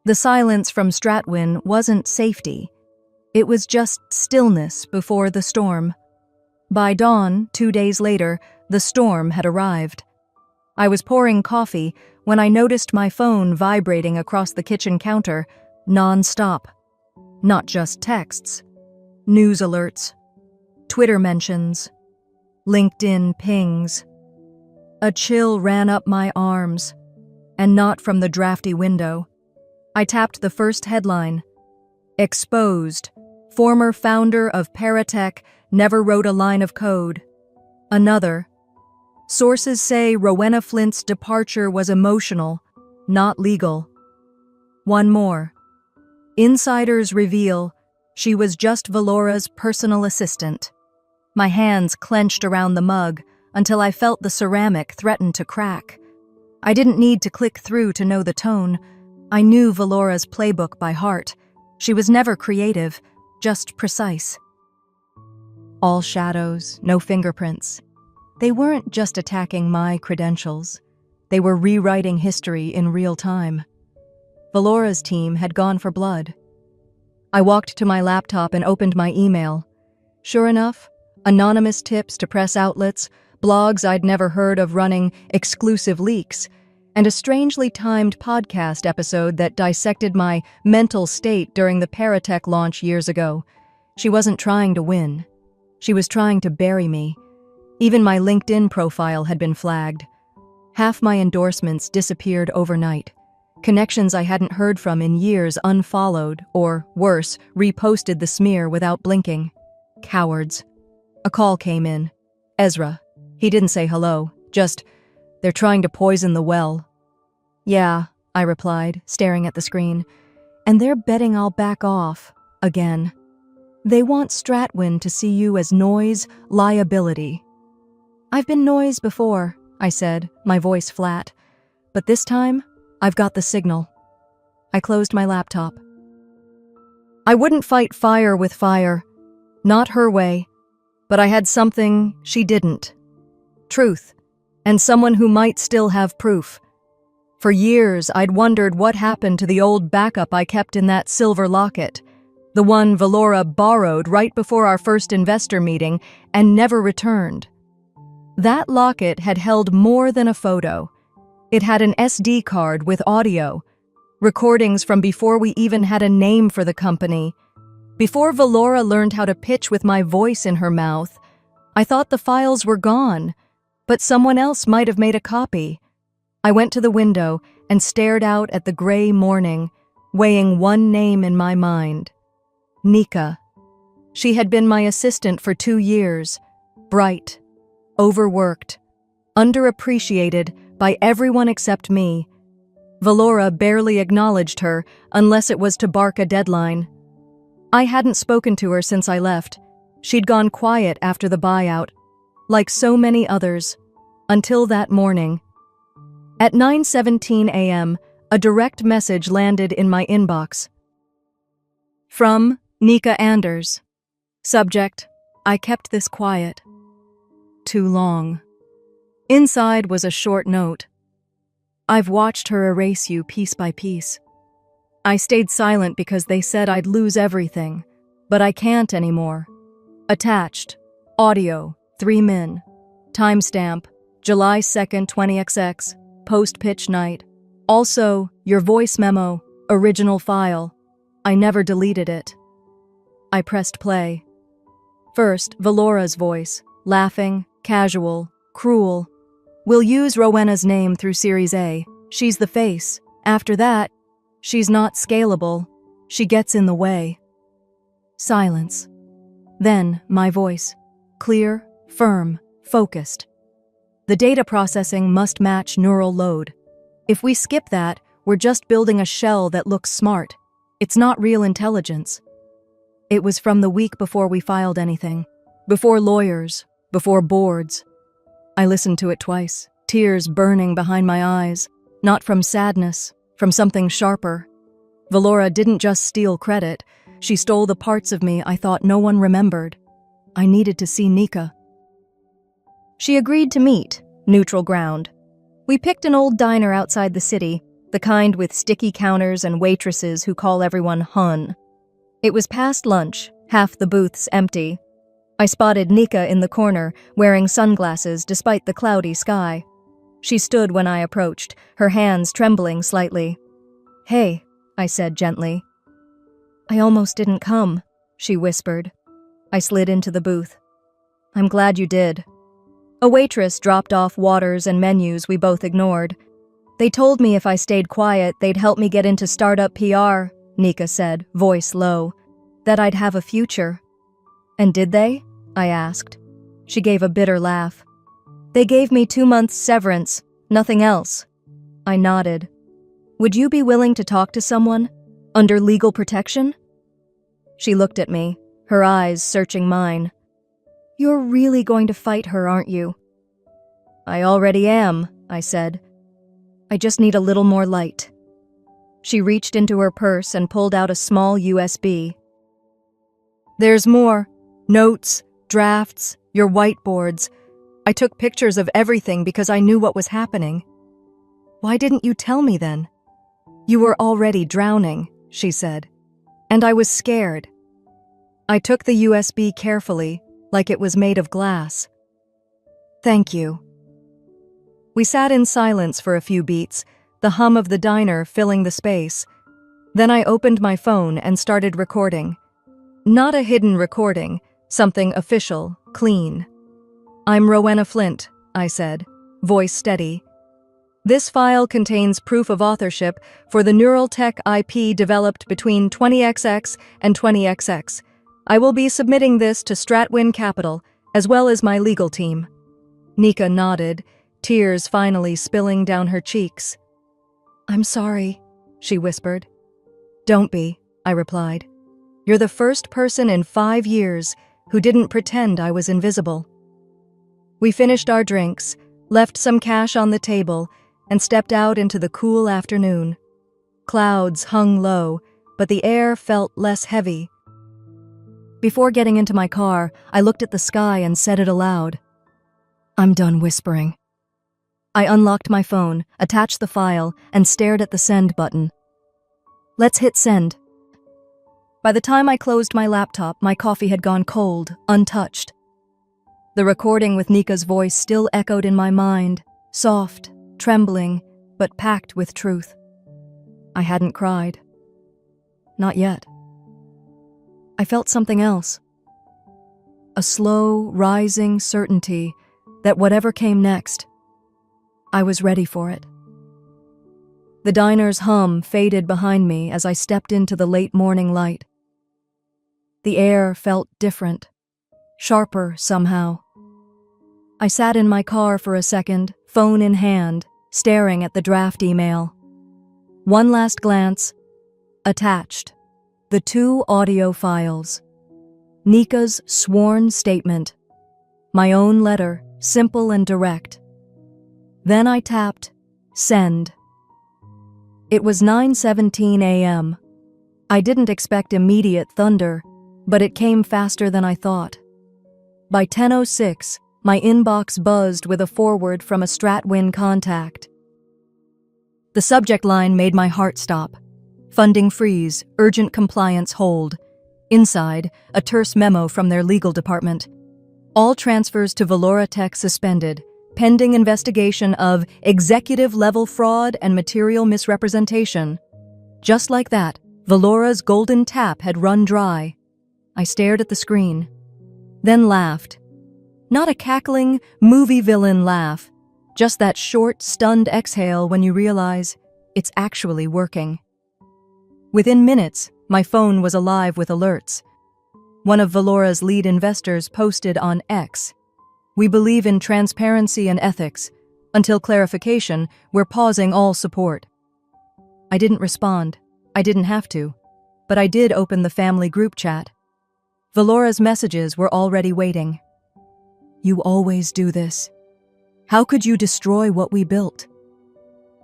The silence from Stratwin wasn't safety. It was just stillness before the storm. By dawn, 2 days later, the storm had arrived. I was pouring coffee when I noticed my phone vibrating across the kitchen counter, non-stop. Not just texts. News alerts. Twitter mentions. LinkedIn pings. A chill ran up my arms, and not from the drafty window. I tapped the first headline. Exposed. Former founder of Paratech never wrote a line of code. Another. Sources say Rowena Flint's departure was emotional, not legal. One more. Insiders reveal she was just Valora's personal assistant. My hands clenched around the mug until I felt the ceramic threaten to crack. I didn't need to click through to know the tone. I knew Valora's playbook by heart. She was never creative, just precise. All shadows, no fingerprints. They weren't just attacking my credentials. They were rewriting history in real time. Valora's team had gone for blood. I walked to my laptop and opened my email. Sure enough, anonymous tips to press outlets, blogs I'd never heard of running exclusive leaks, and a strangely timed podcast episode that dissected my mental state during the Paratech launch years ago. She wasn't trying to win. She was trying to bury me. Even my LinkedIn profile had been flagged. Half my endorsements disappeared overnight. Connections I hadn't heard from in years unfollowed, or, worse, reposted the smear without blinking. Cowards. A call came in. Ezra. He didn't say hello, just, "They're trying to poison the well." "Yeah," I replied, staring at the screen. "And they're betting I'll back off. Again. They want Stratwin to see you as noise, liability." "I've been noise before," I said, my voice flat. "But this time, I've got the signal." I closed my laptop. I wouldn't fight fire with fire. Not her way. But I had something she didn't. Truth. And someone who might still have proof. For years, I'd wondered what happened to the old backup I kept in that silver locket. The one Valora borrowed right before our first investor meeting and never returned. That locket had held more than a photo. It had an SD card with audio, recordings from before we even had a name for the company. Before Valora learned how to pitch with my voice in her mouth, I thought the files were gone, but someone else might have made a copy. I went to the window and stared out at the gray morning, weighing one name in my mind. Nika. She had been my assistant for 2 years, bright, overworked, underappreciated by everyone except me. Valora barely acknowledged her unless it was to bark a deadline. I hadn't spoken to her since I left. She'd gone quiet after the buyout, like so many others, until that morning. At 9:17 a.m., a direct message landed in my inbox. From Nika Anders. Subject: I kept this quiet. Too long. Inside was a short note. I've watched her erase you piece by piece. I stayed silent because they said I'd lose everything, but I can't anymore. Attached. Audio. 3 min. Timestamp. July 2nd, 20XX. Post-pitch night. Also, your voice memo. Original file. I never deleted it. I pressed play. First, Valora's voice. Laughing, casual, cruel. We'll use Rowena's name through Series A. She's the face. After that, she's not scalable. She gets in the way. Silence. Then, my voice. Clear, firm, focused. The data processing must match neural load. If we skip that, we're just building a shell that looks smart. It's not real intelligence. It was from the week before we filed anything. Before lawyers. Before boards. I listened to it twice, tears burning behind my eyes. Not from sadness, from something sharper. Valora didn't just steal credit. She stole the parts of me I thought no one remembered. I needed to see Nika. She agreed to meet, neutral ground. We picked an old diner outside the city, the kind with sticky counters and waitresses who call everyone Hun. It was past lunch, half the booths empty. I spotted Nika in the corner, wearing sunglasses despite the cloudy sky. She stood when I approached, her hands trembling slightly. "Hey," I said gently. "I almost didn't come," she whispered. I slid into the booth. "I'm glad you did." A waitress dropped off waters and menus we both ignored. "They told me if I stayed quiet, they'd help me get into startup PR," Nika said, voice low. "That I'd have a future." "And did they?" I asked. She gave a bitter laugh. "They gave me 2 months severance, nothing else." I nodded. "Would you be willing to talk to someone? Under legal protection?" She looked at me, her eyes searching mine. "You're really going to fight her, aren't you?" "I already am," I said. "I just need a little more light." She reached into her purse and pulled out a small USB. There's more. Notes, drafts, your whiteboards. I took pictures of everything because I knew what was happening. Why didn't you tell me then? You were already drowning, she said, and I was scared. I took the USB carefully, like it was made of glass. Thank you. We sat in silence for a few beats, the hum of the diner filling the space. Then I opened my phone and started recording. Not a hidden recording, something official, clean. I'm Rowena Flint, I said, voice steady. This file contains proof of authorship for the neural tech IP developed between 20XX and 20XX. I will be submitting this to Stratwin Capital, as well as my legal team. Nika nodded, tears finally spilling down her cheeks. I'm sorry, she whispered. Don't be, I replied. You're the first person in 5 years who didn't pretend I was invisible. We finished our drinks, left some cash on the table, and stepped out into the cool afternoon. Clouds hung low, but the air felt less heavy. Before getting into my car, I looked at the sky and said it aloud. I'm done whispering. I unlocked my phone, attached the file, and stared at the send button. Let's hit send. By the time I closed my laptop, my coffee had gone cold, untouched. The recording with Nika's voice still echoed in my mind, soft, trembling, but packed with truth. I hadn't cried. Not yet. I felt something else. A slow, rising certainty that whatever came next, I was ready for it. The diner's hum faded behind me as I stepped into the late morning light. The air felt different, sharper somehow. I sat in my car for a second, phone in hand, staring at the draft email. One last glance. Attached, the 2 audio files. Nika's sworn statement. My own letter, simple and direct. Then I tapped send. It was 9:17 a.m. I didn't expect immediate thunder, but it came faster than I thought. By 10:06, my inbox buzzed with a forward from a Stratwin contact. The subject line made my heart stop. Funding freeze, urgent compliance hold. Inside, a terse memo from their legal department. All transfers to Valora Tech suspended, pending investigation of executive-level fraud and material misrepresentation. Just like that, Valora's golden tap had run dry. I stared at the screen, then laughed. Not a cackling, movie villain laugh, just that short, stunned exhale when you realize it's actually working. Within minutes, my phone was alive with alerts. One of Valora's lead investors posted on X, "We believe in transparency and ethics. Until clarification, we're pausing all support." I didn't respond. I didn't have to. But I did open the family group chat. Valora's messages were already waiting. "You always do this. How could you destroy what we built?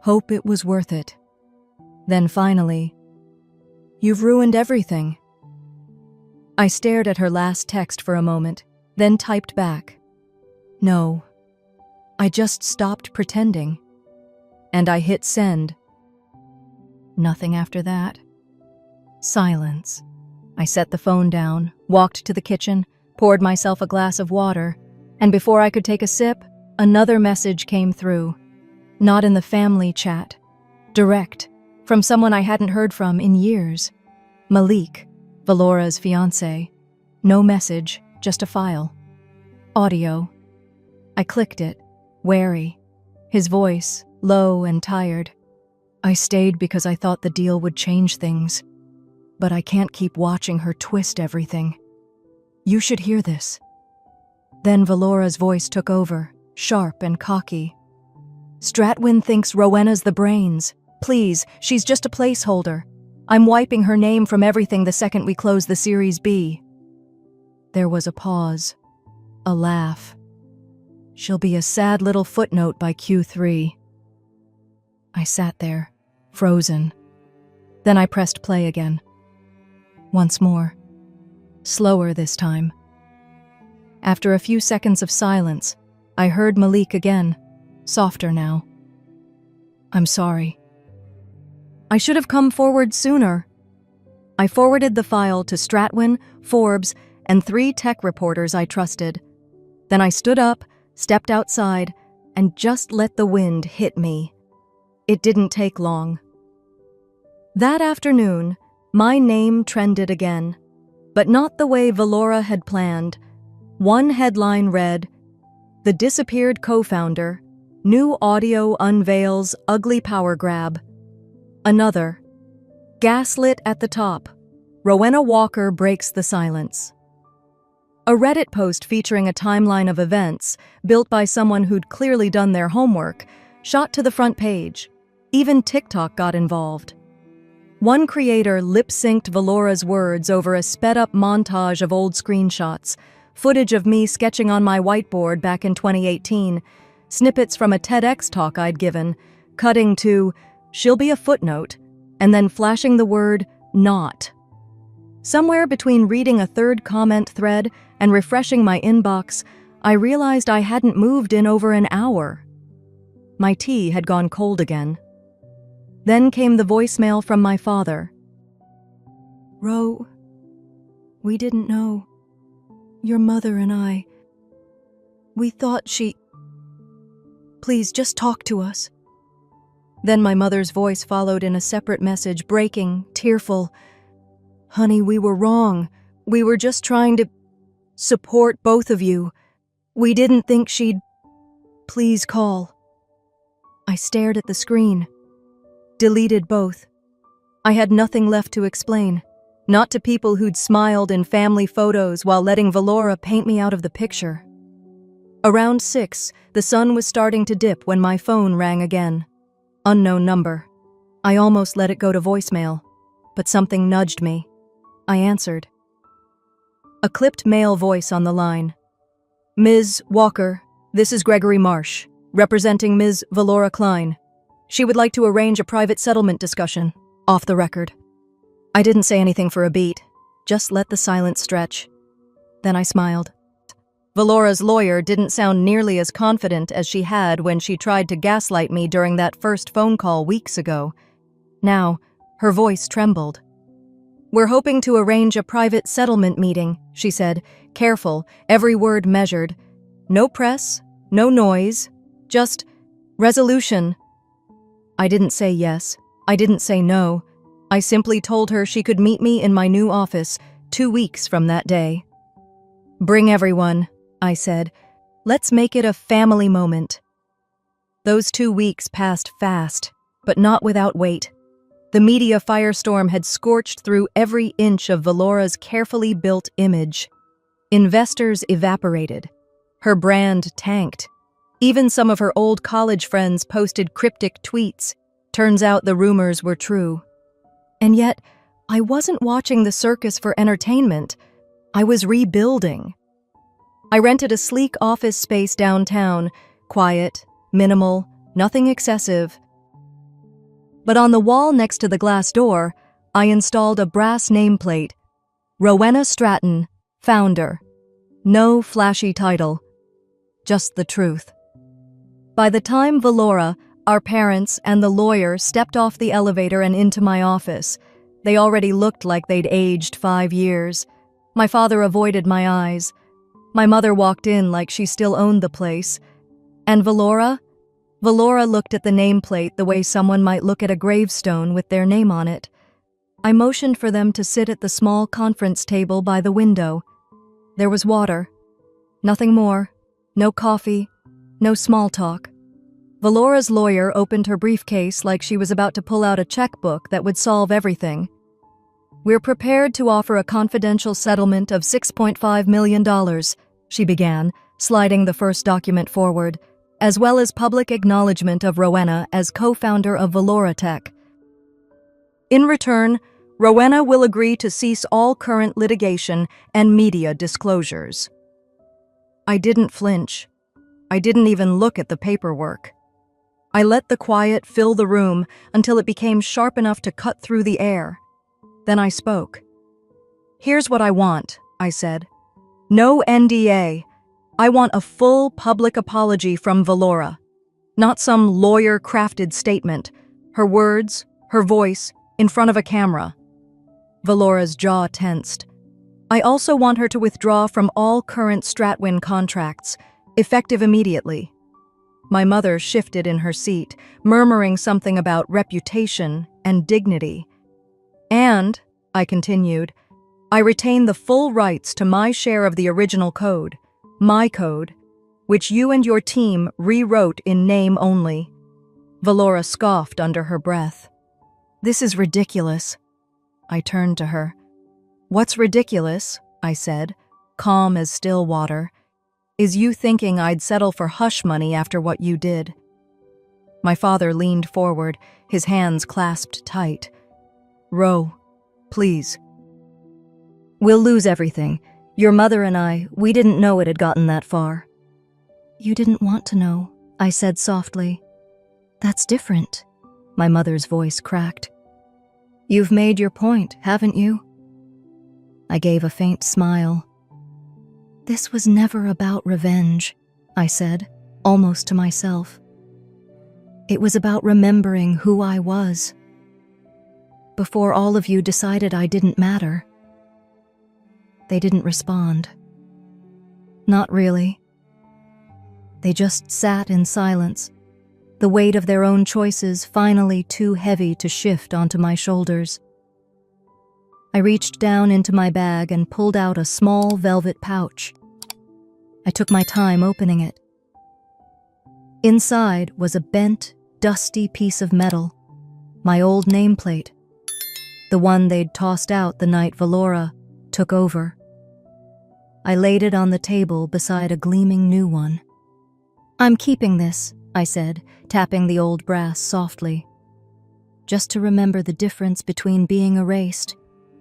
Hope it was worth it." Then finally, "You've ruined everything." I stared at her last text for a moment, then typed back, "No, I just stopped pretending." And I hit send. Nothing after that. Silence. I set the phone down, walked to the kitchen, poured myself a glass of water, and before I could take a sip, another message came through. Not in the family chat. Direct, from someone I hadn't heard from in years. Malik, Valora's fiancé. No message, just a file. Audio. I clicked it, wary. His voice, low and tired. "I stayed because I thought the deal would change things. But I can't keep watching her twist everything. You should hear this." Then Valora's voice took over, sharp and cocky. "Stratwin thinks Rowena's the brains. Please, she's just a placeholder. I'm wiping her name from everything the second we close the Series B." There was a pause, a laugh. "She'll be a sad little footnote by Q3. I sat there, frozen. Then I pressed play again. Once more. slower this time. After a few seconds of silence, I heard Malik again, softer now. I'm sorry. I should have come forward sooner. I forwarded the file to Stratwin, Forbes, and 3 tech reporters I trusted. Then I stood up, stepped outside, and just let the wind hit me. It didn't take long. That afternoon, my name trended again, but not the way Valora had planned. One headline read, "The disappeared co-founder, new audio unveils ugly power grab." Another, "Gaslit at the top, Rowena Walker breaks the silence." A Reddit post featuring a timeline of events, built by someone who'd clearly done their homework, shot to the front page. Even TikTok got involved. One creator lip-synced Valora's words over a sped-up montage of old screenshots, footage of me sketching on my whiteboard back in 2018, snippets from a TEDx talk I'd given, cutting to, "She'll be a footnote," and then flashing the word, "not." Somewhere between reading a third comment thread and refreshing my inbox, I realized I hadn't moved in over an hour. My tea had gone cold again. Then came the voicemail from my father. "Ro, we didn't know. Your mother and I. We thought she... Please, just talk to us." Then my mother's voice followed in a separate message, breaking, tearful. "Honey, we were wrong. We were just trying to support both of you. We didn't think she'd... Please call." I stared at the screen. Deleted both. I had nothing left to explain. Not to people who'd smiled in family photos while letting Valora paint me out of the picture. Around 6, the sun was starting to dip when my phone rang again. Unknown number. I almost let it go to voicemail, but something nudged me. I answered. A clipped male voice on the line. "Ms. Walker, this is Gregory Marsh, representing Ms. Valora Klein. She would like to arrange a private settlement discussion, off the record." I didn't say anything for a beat, just let the silence stretch. Then I smiled. Valora's lawyer didn't sound nearly as confident as she had when she tried to gaslight me during that first phone call weeks ago. Now, her voice trembled. "We're hoping to arrange a private settlement meeting," she said, careful, every word measured. "No press, no noise, just resolution." I didn't say yes. I didn't say no. I simply told her she could meet me in my new office 2 weeks from that day. "Bring everyone," I said. "Let's make it a family moment." Those 2 weeks passed fast, but not without weight. The media firestorm had scorched through every inch of Valora's carefully built image. Investors evaporated. Her brand tanked. Even some of her old college friends posted cryptic tweets. Turns out the rumors were true. And yet, I wasn't watching the circus for entertainment. I was rebuilding. I rented a sleek office space downtown, quiet, minimal, nothing excessive. But on the wall next to the glass door, I installed a brass nameplate. Rowena Stratton, founder. No flashy title. Just the truth. By the time Valora, our parents, and the lawyer stepped off the elevator and into my office, they already looked like they'd aged 5 years. My father avoided my eyes. My mother walked in like she still owned the place. And Valora? Valora looked at the nameplate the way someone might look at a gravestone with their name on it. I motioned for them to sit at the small conference table by the window. There was water. Nothing more. No coffee. No small talk. Valora's lawyer opened her briefcase like she was about to pull out a checkbook that would solve everything. "We're prepared to offer a confidential settlement of $6.5 million, she began, sliding the first document forward, as well as public acknowledgement of Rowena as co-founder of Valora Tech. In return, Rowena will agree to cease all current litigation and media disclosures." I didn't flinch. I didn't even look at the paperwork. I let the quiet fill the room until it became sharp enough to cut through the air. Then I spoke. "Here's what I want," I said. No NDA. I want a full public apology from Valora. Not some lawyer-crafted statement. Her words, her voice, in front of a camera. Valora's jaw tensed. I also want her to withdraw from all current Stratwin contracts, effective immediately. My mother shifted in her seat, murmuring something about reputation and dignity. And, I continued, I retain the full rights to my share of the original code, my code, which you and your team rewrote in name only. Valora scoffed under her breath. This is ridiculous. I turned to her. What's ridiculous, I said, calm as still water, is you thinking I'd settle for hush money after what you did. My father leaned forward, his hands clasped tight. Ro, please. We'll lose everything. Your mother and I, we didn't know it had gotten that far. You didn't want to know, I said softly. That's different. My mother's voice cracked. You've made your point, haven't you? I gave a faint smile. This was never about revenge, I said, almost to myself. It was about remembering who I was. Before all of you decided I didn't matter. They didn't respond. Not really. They just sat in silence, the weight of their own choices finally too heavy to shift onto my shoulders. I reached down into my bag and pulled out a small velvet pouch. I took my time opening it. Inside was a bent, dusty piece of metal, my old nameplate, the one they'd tossed out the night Valora took over. I laid it on the table beside a gleaming new one. I'm keeping this, I said, tapping the old brass softly. Just to remember the difference between being erased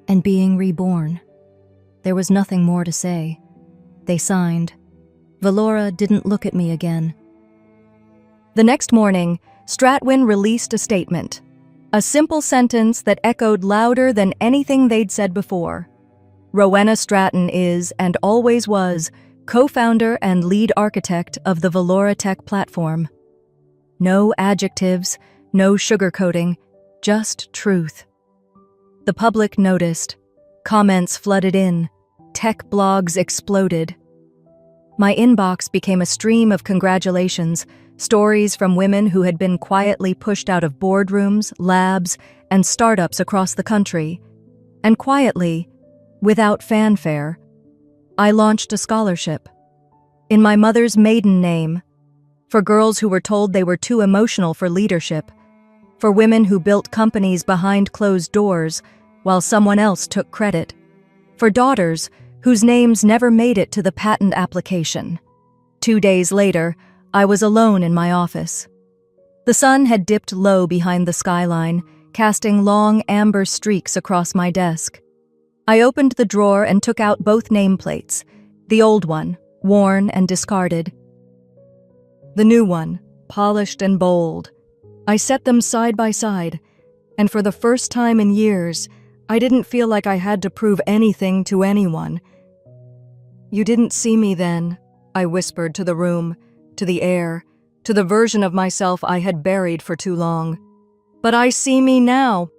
and being reborn. There was nothing more to say. They signed. Valora didn't look at me again. The next morning, Stratwin released a statement. A simple sentence that echoed louder than anything they'd said before. Rowena Stratton is, and always was, co-founder and lead architect of the Valora Tech platform. No adjectives, no sugarcoating, just truth. The public noticed. Comments flooded in. Tech blogs exploded. My inbox became a stream of congratulations, stories from women who had been quietly pushed out of boardrooms, labs, and startups across the country. And quietly, without fanfare, I launched a scholarship. In my mother's maiden name, for girls who were told they were too emotional for leadership, for women who built companies behind closed doors while someone else took credit, for daughters whose names never made it to the patent application. 2 days later, I was alone in my office. The sun had dipped low behind the skyline, casting long amber streaks across my desk. I opened the drawer and took out both nameplates, the old one, worn and discarded. The new one, polished and bold. I set them side by side, and for the first time in years, I didn't feel like I had to prove anything to anyone. You didn't see me then, I whispered to the room, to the air, to the version of myself I had buried for too long. But I see me now.